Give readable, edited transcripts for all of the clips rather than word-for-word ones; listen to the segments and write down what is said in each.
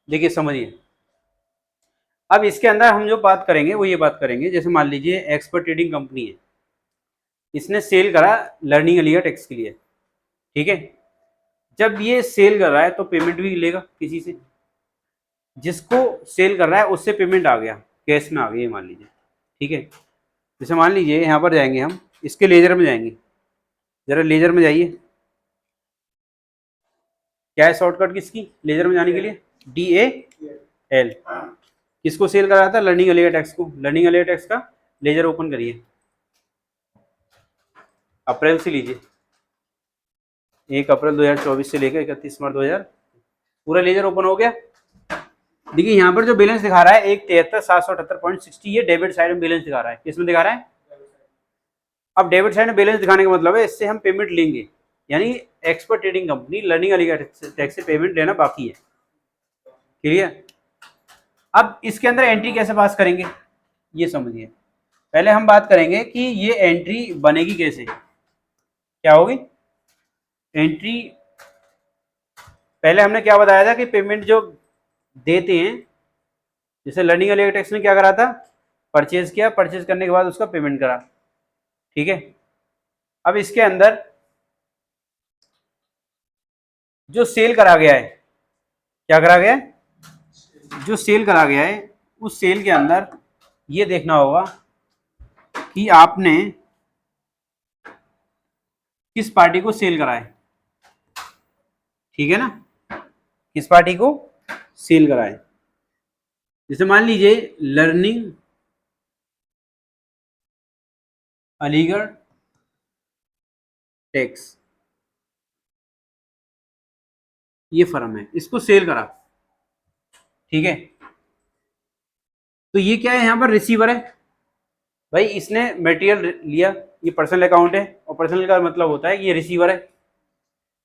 देखिए समझिए, अब इसके अंदर हम जो बात करेंगे वो ये बात करेंगे, जैसे मान लीजिए एक्सपर्ट ट्रेडिंग कंपनी है, इसने सेल करा लर्निंग अलिया टैक्स के लिए, ठीक है। जब ये सेल कर रहा है तो पेमेंट भी लेगा किसी से, जिसको सेल कर रहा है उससे पेमेंट आ गया, कैश में आ गई मान लीजिए, ठीक है। जैसे मान लीजिए यहाँ पर जाएंगे हम, इसके लेजर में जाएंगे, जरा लेजर में जाइए। क्या है शॉर्टकट किसकी लेजर में जाने के लिए? DAL। किसको सेल कर रहा था? लर्निंग अलिया टैक्स को। लर्निंग अलिया टैक्स का लेजर ओपन करिए, अप्रैल से लीजिए, 1 अप्रैल 2024 से लेकर 31 मार्च 2000, पूरा लेजर ओपन हो गया। देखिए यहाँ पर जो बैलेंस दिखा रहा है 173,778.60, ये डेबिट साइड में बैलेंस दिखा रहा है। किसमें दिखा रहा है? अब डेबिट साइड में बैलेंस दिखाने का मतलब है इससे हम पेमेंट लेंगे, यानी एक्सपर्ट ट्रेडिंग कंपनी लर्निंग अलिया टैक्स से पेमेंट लेना बाकी है। क्लियर? अब इसके अंदर एंट्री कैसे पास करेंगे ये समझिए। पहले हम बात करेंगे कि ये एंट्री बनेगी कैसे, क्या होगी एंट्री। पहले हमने क्या बताया था कि पेमेंट जो देते हैं, जैसे लर्निंग अलिया टैक्स ने क्या करा था, परचेज किया, परचेज करने के बाद उसका पेमेंट करा, ठीक है। अब इसके अंदर जो सेल करा गया है, क्या करा गया है, जो सेल करा गया है, उस सेल के अंदर ये देखना होगा कि आपने किस पार्टी को सेल करा है, ठीक है ना, किस पार्टी को सेल करा है। जैसे मान लीजिए लर्निंग अलीगढ़ टैक्स, ये फर्म है, इसको सेल करा, ठीक है। तो ये क्या है, यहां पर रिसीवर है भाई, इसने मटेरियल लिया, ये पर्सनल अकाउंट है, और पर्सनल का मतलब होता है कि ये रिसीवर है,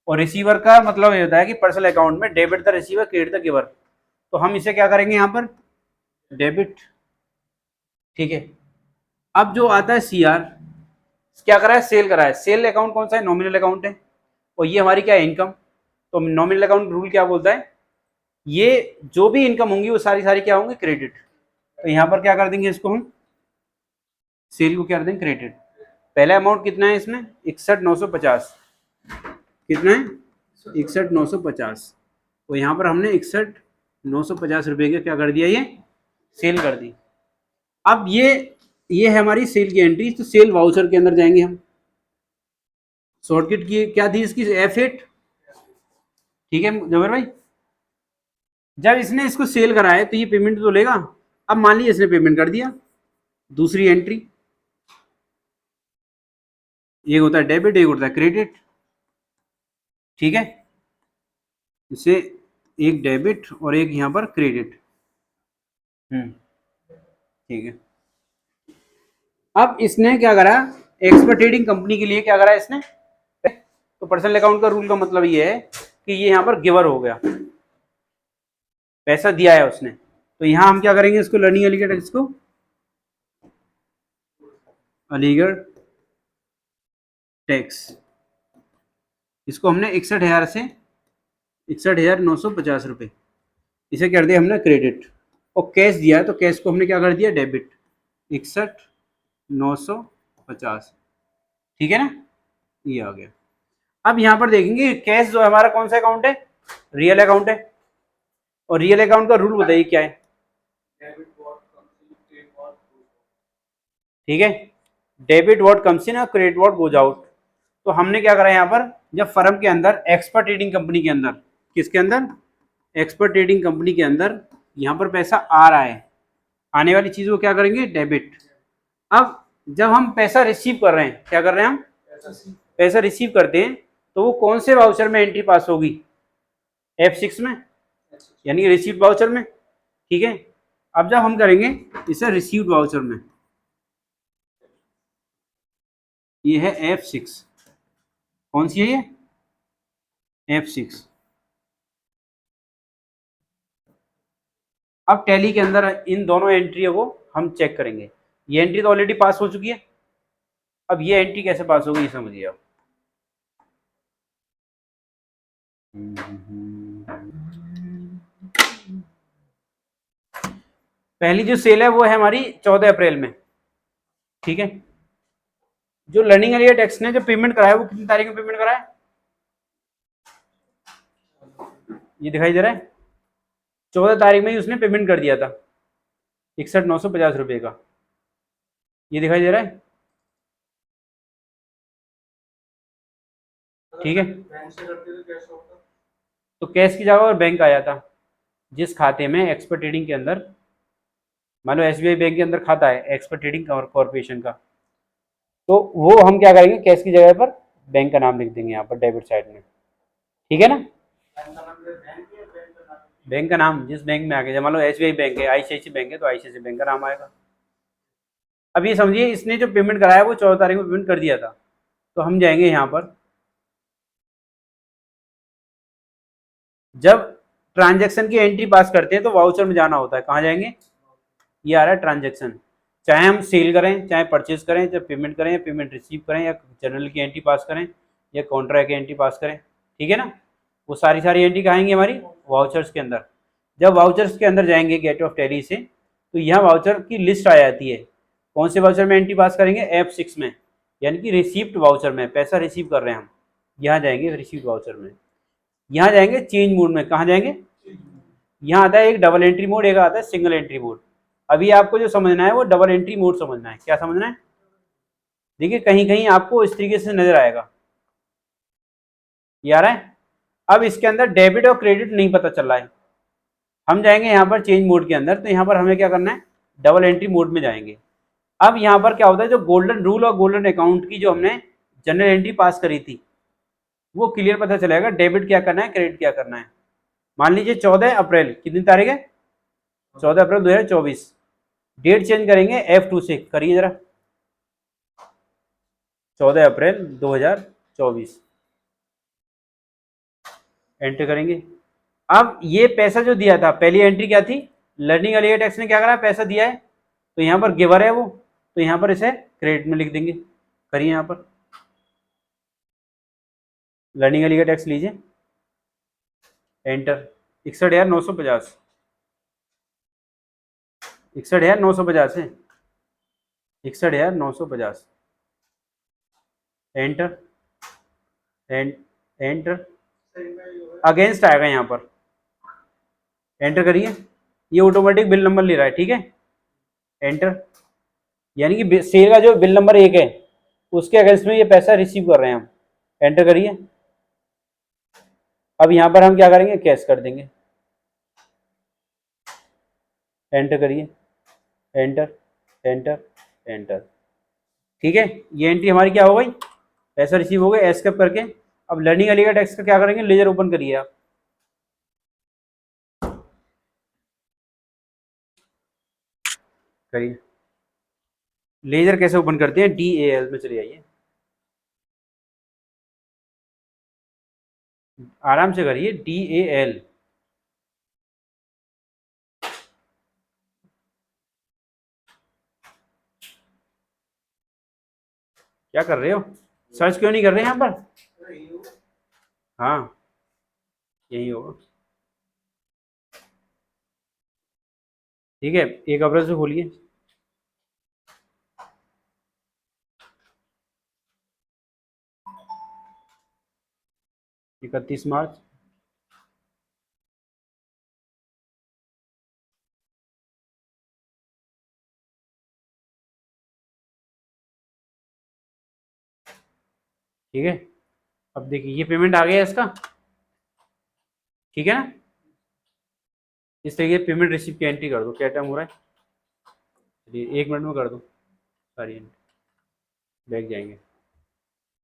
और रिसीवर का मतलब ये होता है कि पर्सनल अकाउंट में debit the receiver credit the giver. तो हम इसे क्या करेंगे यहाँ पर, डेबिट, ठीक है। अब जो आता है CR, क्या करा है, सेल करा है। सेल अकाउंट कौन सा है, नॉमिनल अकाउंट है, और ये हमारी क्या है, इनकम। तो नॉमिनल अकाउंट रूल क्या बोलता है, ये जो भी इनकम होंगी वो सारी सारी क्या होंगी, क्रेडिट। तो यहाँ पर क्या कर देंगे इसको हम, सेल को क्या कर देंगे, क्रेडिट। पहला अमाउंट कितना है इसमें, 61,950, कितना है, 61,950। तो यहाँ पर हमने 61,950 रुपये का क्या कर दिया, ये सेल कर दी। अब ये है हमारी सेल की एंट्री। तो सेल वाउचर के अंदर जाएंगे हम, शॉर्टकट की क्या थी इसकी, F8, ठीक है जबर भाई। जब इसने इसको सेल करा है तो ये पेमेंट तो लेगा। अब मान लीजिए इसने पेमेंट कर दिया, दूसरी एंट्री, एक होता है डेबिट, एक होता है क्रेडिट, ठीक है। इसे एक डेबिट और एक यहाँ पर क्रेडिट, ठीक है। अब इसने क्या करा, एक्सपर्ट ट्रेडिंग कंपनी के लिए क्या करा इसने, तो पर्सनल अकाउंट का रूल का मतलब ये है कि ये यहाँ पर गिवर हो गया, पैसा दिया है उसने। तो यहाँ हम क्या करेंगे, इसको लर्निंग अलीगढ़ टैक्स को, अलीगढ़ टैक्स, इसको हमने 61,000 से 61,950 रुपये, इसे कर दिया हमने क्रेडिट, और कैश दिया तो कैश को हमने क्या कर दिया, डेबिट, 61,950, ठीक है ना, ये आ गया। अब यहाँ पर देखेंगे कैश जो हमारा कौन सा अकाउंट है, रियल अकाउंट है, और रियल अकाउंट का रूल बताइए क्या है, ठीक है, डेबिट व्हाट कम्स इन और क्रेडिट व्हाट गोज आउट। तो हमने क्या करा यहाँ पर, जब फर्म के अंदर एक्सपर्ट ट्रेडिंग कंपनी के अंदर, किसके अंदर, एक्सपर्ट ट्रेडिंग कंपनी के अंदर यहाँ पर पैसा आ रहा है, आने वाली चीज को क्या करेंगे, डेबिट। अब जब हम पैसा रिसीव कर रहे हैं, क्या कर रहे हैं हम, पैसा रिसीव करते हैं, तो वो कौन से वाउचर में एंट्री पास होगी, F6 में, यानी रिसीव्ड वाउचर में, ठीक है। अब जब हम करेंगे इसे रिसीव्ड वाउचर में, ये है F6, कौन सी है ये, F6। अब टैली के अंदर इन दोनों एंट्रियों को हम चेक करेंगे। ये एंट्री तो ऑलरेडी पास हो चुकी है, अब ये एंट्री कैसे पास होगी ये समझिए आप। पहली जो सेल है वो है हमारी 14 अप्रैल में, ठीक है। जो लर्निंग एरिया टैक्स ने जो पेमेंट कराया वो कितनी तारीख में पेमेंट कराया, ये दिखाई दे रहा है, 14 तारीख में ही उसने पेमेंट कर दिया था 61,950 रुपये का, ये दिखाई दे रहा है, ठीक है। तो कैश की जगह और बैंक आया था, जिस खाते में एक्सपर्ट ट्रेडिंग के अंदर, मान लो एसबीआई बैंक के अंदर खाता है एक्सपर्ट ट्रेडिंग कॉर्पोरेशन का, तो वो हम क्या करेंगे, कैश की जगह पर बैंक का नाम लिख देंगे यहाँ पर डेबिट साइड में, ठीक है ना। बैंक का नाम जिस बैंक में आ गया, मान लो एसबीआई बैंक है, आईसीआईसी बैंक है, तो आईसीआईसी बैंक का नाम आएगा। अब ये समझिए इसने जो पेमेंट कराया वो 14 तारीख में पेमेंट कर दिया था, तो हम जाएंगे यहाँ पर, जब ट्रांजैक्शन की एंट्री पास करते हैं तो वाउचर में जाना होता है, कहाँ जाएंगे, ये आ रहा है ट्रांजैक्शन, चाहे हम सेल करें, चाहे परचेज करें, चाहे पेमेंट करें, या पेमेंट रिसीव करें, या जनरल की एंट्री पास करें, या कॉन्ट्रैक्ट की एंट्री पास करें, ठीक है ना। वो सारी एंट्री कहाँ आएंगी हमारी, वाउचर्स के अंदर। जब वाउचर्स के अंदर जाएंगे गेट ऑफ टैली से, तो यहाँ वाउचर की लिस्ट आ जाती है, कौन से वाउचर में एंट्री पास करेंगे, F6 में, यानी कि रिसीप्ट वाउचर में, पैसा रिसीव कर रहे हैं हम, यहाँ जाएंगे रिसीप्ट वाउचर में। यहाँ जाएंगे चेंज मोड में, कहाँ जाएंगे, यहाँ आता है एक डबल एंट्री मोड, एक आता है सिंगल एंट्री मोड। अभी आपको जो समझना है वो डबल एंट्री मोड समझना है, क्या समझना है, देखिए कहीं कहीं आपको इस तरीके से नजर आएगा, ये आ रहा है। अब इसके अंदर डेबिट और क्रेडिट नहीं पता चल रहा है, हम जाएंगे यहाँ पर चेंज मोड के अंदर, तो यहाँ पर हमें क्या करना है, डबल एंट्री मोड में जाएंगे। अब यहाँ पर क्या होता है, जो गोल्डन रूल और गोल्डन अकाउंट की जो हमने जनरल एंट्री पास करी थी वो क्लियर पता चलेगा, डेबिट क्या करना है, क्रेडिट क्या करना है। मान लीजिए 14 अप्रैल, कितनी तारीख है, 14 अप्रैल 2024, डेट चेंज करेंगे F2 से, करिए जरा, 14 अप्रैल 2024 एंटर करेंगे। अब ये पैसा जो दिया था, पहली एंट्री क्या थी, लर्निंग एरिया टैक्स ने क्या करा, पैसा दिया है, तो यहाँ पर गिवर है वो, तो यहाँ पर इसे क्रेडिट में लिख देंगे, करिए यहाँ पर लर्निंग एरिया टैक्स लीजिए, एंटर, 61,950, 61,950 है, 61,950, एंटर, एंटर, अगेंस्ट आएगा यहाँ पर, एंटर करिए, ये ऑटोमेटिक बिल नंबर ले रहा है, ठीक है, एंटर, यानी कि सेल का जो बिल नंबर 1 है उसके अगेंस्ट में ये पैसा रिसीव कर रहे हैं हम, एंटर करिए। अब यहाँ पर हम क्या करेंगे, कैश कर देंगे, एंटर करिए, एंटर, एंटर, एंटर, ठीक है। ये एंट्री हमारी क्या हो गई, पैसा रिसीव हो गया, एस्केप करके। अब लर्निंग एरिया टैक्स का क्या करेंगे, लेजर ओपन करिए आप, करिए, लेजर कैसे ओपन करते हैं, DAL में चले आइए, आराम से करिए, DAL, क्या कर रहे हो, सर्च क्यों नहीं कर रहे हैं यहाँ पर, हाँ यही होगा, ठीक है। 1 अप्रैल से खोलिए, इकतीस मार्च, ठीक है। अब देखिए ये पेमेंट आ गया इसका, ठीक है ना, इस तरीके पेमेंट रिसीव की एंट्री कर दो, क्या टाइम हो रहा है, चलिए 1 मिनट में कर दो सारी एंट्री, बैग जाएंगे।